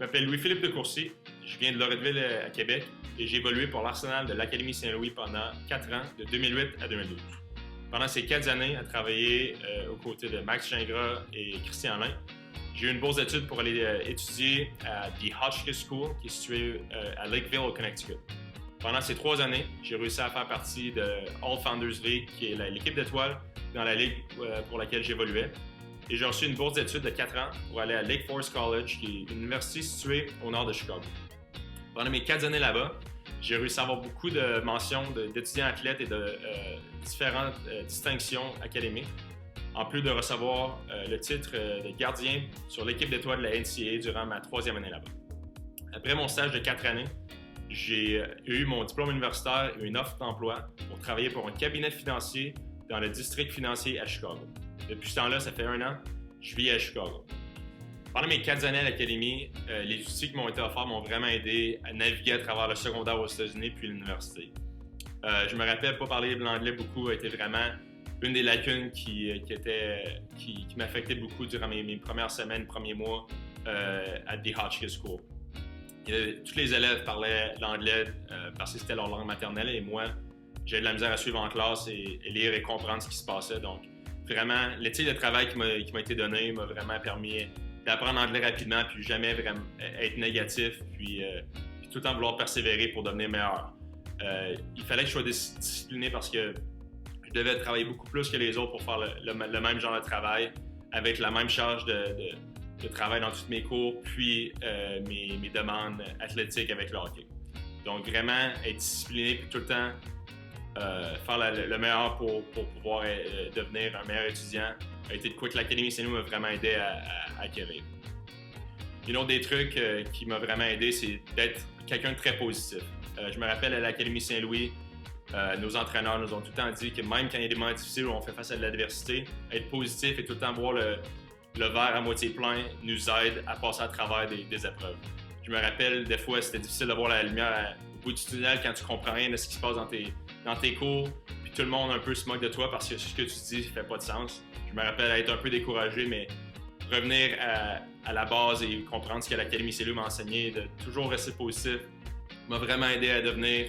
m'appelle Louis-Philippe de Courcy, je viens de Loretteville à Québec et j'ai évolué pour l'Arsenal de l'Académie Saint-Louis pendant 4 ans, de 2008 à 2012. Pendant ces 4 années, à travailler aux côtés de Max Gingras et Christian Lain, j'ai eu une bourse d'études pour aller étudier à The Hotchkiss School, qui est située à Lakeville, au Connecticut. Pendant ces 3 années, j'ai réussi à faire partie de All Founders League, qui est l'équipe d'étoiles dans la ligue pour laquelle j'évoluais. Et j'ai reçu une bourse d'études de 4 ans pour aller à Lake Forest College, qui est une université située au nord de Chicago. Pendant mes 4 années là-bas, j'ai réussi à avoir beaucoup de mentions d'étudiants athlètes et de différentes distinctions académiques, en plus de recevoir le titre de gardien sur l'équipe d'étoiles de la NCAA durant ma 3e année là-bas. Après mon stage de 4 années, j'ai eu mon diplôme universitaire et une offre d'emploi pour travailler pour un cabinet financier dans le district financier à Chicago. Depuis ce temps-là, ça fait 1 an, je vis à Chicago. Pendant mes 4 années à l'académie, les outils qui m'ont été offerts m'ont vraiment aidé à naviguer à travers le secondaire aux États-Unis puis l'université. Je me rappelle, pas parler l'anglais beaucoup a été vraiment une des lacunes qui m'affectait beaucoup durant mes premières semaines, premiers mois à The Hotchkiss School. Tous les élèves parlaient l'anglais parce que c'était leur langue maternelle et moi, j'avais de la misère à suivre en classe et lire et comprendre ce qui se passait. Donc, vraiment, l'éthique de travail qui m'a été donné m'a vraiment permis d'apprendre l'anglais rapidement puis jamais vraiment être négatif puis tout le temps vouloir persévérer pour devenir meilleur. Il fallait que je sois discipliné parce que je devais travailler beaucoup plus que les autres pour faire le même genre de travail avec la même charge de travail dans tous mes cours puis mes demandes athlétiques avec le hockey. Donc vraiment être discipliné puis tout le temps faire le meilleur pour pouvoir devenir un meilleur étudiant a été de quoi que l'Académie Saint-Louis m'a vraiment aidé à acquérir. Un autre des trucs qui m'a vraiment aidé, c'est d'être quelqu'un de très positif. Je me rappelle à l'Académie Saint-Louis, nos entraîneurs nous ont tout le temps dit que même quand il y a des moments difficiles où on fait face à de l'adversité, être positif et tout le temps voir le verre à moitié plein nous aide à passer à travers des épreuves. Je me rappelle, des fois, c'était difficile de voir la lumière au bout du tunnel quand tu comprends rien de ce qui se passe dans tes cours, puis tout le monde un peu se moque de toi parce que ce que tu dis ne fait pas de sens. Je me rappelle être un peu découragé, mais revenir à la base et comprendre ce que l'Académie Saint-Louis m'a enseigné, de toujours rester positif, m'a vraiment aidé à devenir,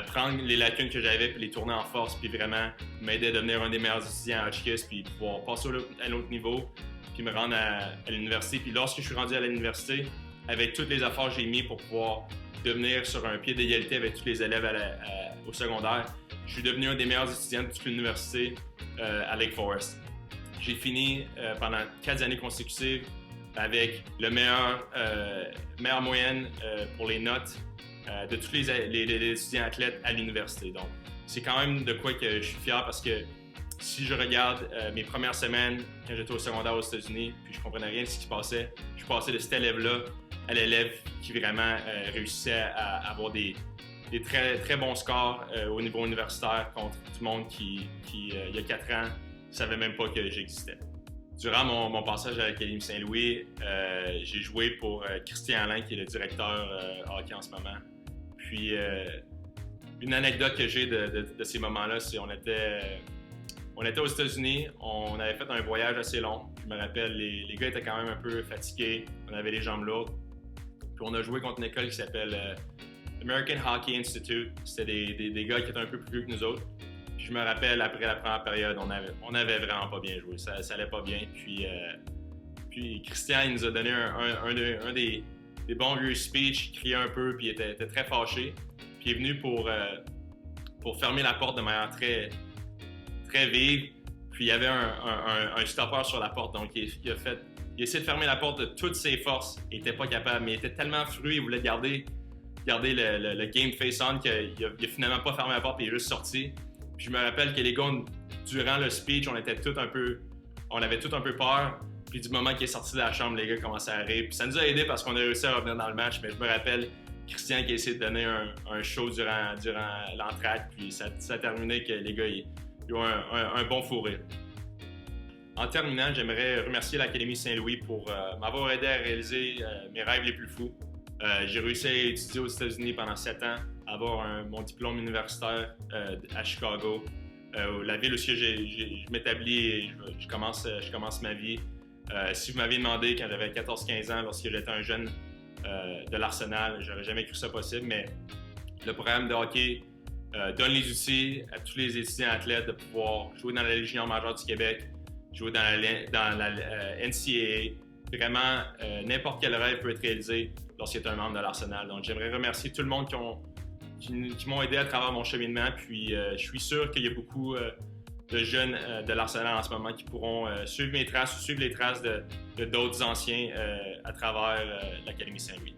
prendre les lacunes que j'avais puis les tourner en force, puis vraiment m'aider à devenir un des meilleurs étudiants à Hotchkiss, puis pouvoir passer à un autre niveau, puis me rendre à l'université. Puis lorsque je suis rendu à l'université, avec tous les efforts que j'ai mis pour pouvoir devenir sur un pied d'égalité avec tous les élèves au secondaire, je suis devenu un des meilleurs étudiants de toute l'université à Lake Forest. J'ai fini pendant 4 années consécutives avec le meilleure moyenne pour les notes de tous les étudiants athlètes à l'université. Donc, c'est quand même de quoi que je suis fier parce que si je regarde mes premières semaines quand j'étais au secondaire aux États-Unis, puis je comprenais rien de ce qui se passait, je passais de cet élève-là à l'élève qui vraiment réussissait à avoir des très, très bons scores au niveau universitaire contre tout le monde qui il y a 4 ans, ne savait même pas que j'existais. Durant mon passage à l'Académie Saint-Louis, j'ai joué pour Christian Lain, qui est le directeur hockey en ce moment. Puis, une anecdote que j'ai de ces moments-là, c'est on était aux États-Unis, on avait fait un voyage assez long. Je me rappelle, les gars étaient quand même un peu fatigués, on avait les jambes lourdes. Puis on a joué contre une école qui s'appelle American Hockey Institute. C'était des gars qui étaient un peu plus vieux que nous autres. Puis je me rappelle, après la première période, on avait vraiment pas bien joué. Ça allait pas bien. Puis Christian, il nous a donné un des bons vieux speeches. Il criait un peu, puis il était très fâché. Puis il est venu pour fermer la porte de manière très, très vive. Puis il y avait un stopper sur la porte. Donc il a essayé de fermer la porte de toutes ses forces. Il n'était pas capable, mais il était tellement fru, il voulait garder le game face on qu'il a finalement pas fermé la porte et il est juste sorti. Puis je me rappelle que les gars, durant le speech, on avait tout un peu peur. Puis du moment qu'il est sorti de la chambre, les gars commençaient à rire. Puis ça nous a aidé parce qu'on a réussi à revenir dans le match. Mais je me rappelle Christian qui a essayé de donner un show durant l'entracte. Puis ça a terminé que les gars ils ont un bon fou rire. En terminant, j'aimerais remercier l'Académie Saint-Louis pour m'avoir aidé à réaliser mes rêves les plus fous. J'ai réussi à étudier aux États-Unis pendant 7 ans, avoir mon diplôme universitaire à Chicago, la ville où je m'établis et je commence ma vie. Si vous m'aviez demandé quand j'avais 14-15 ans, lorsque j'étais un jeune de l'Arsenal. J'aurais jamais cru ça possible, mais le programme de hockey donne les outils à tous les étudiants athlètes de pouvoir jouer dans la Ligue junior majeure du Québec, jouer dans la NCAA. Vraiment, n'importe quel rêve peut être réalisé lorsqu'il est un membre de l'Arsenal. Donc, j'aimerais remercier tout le monde qui m'ont aidé à travers mon cheminement. Puis, je suis sûr qu'il y a beaucoup de jeunes de l'Arsenal en ce moment qui pourront suivre mes traces ou suivre les traces de d'autres anciens à travers l'Académie Saint-Louis.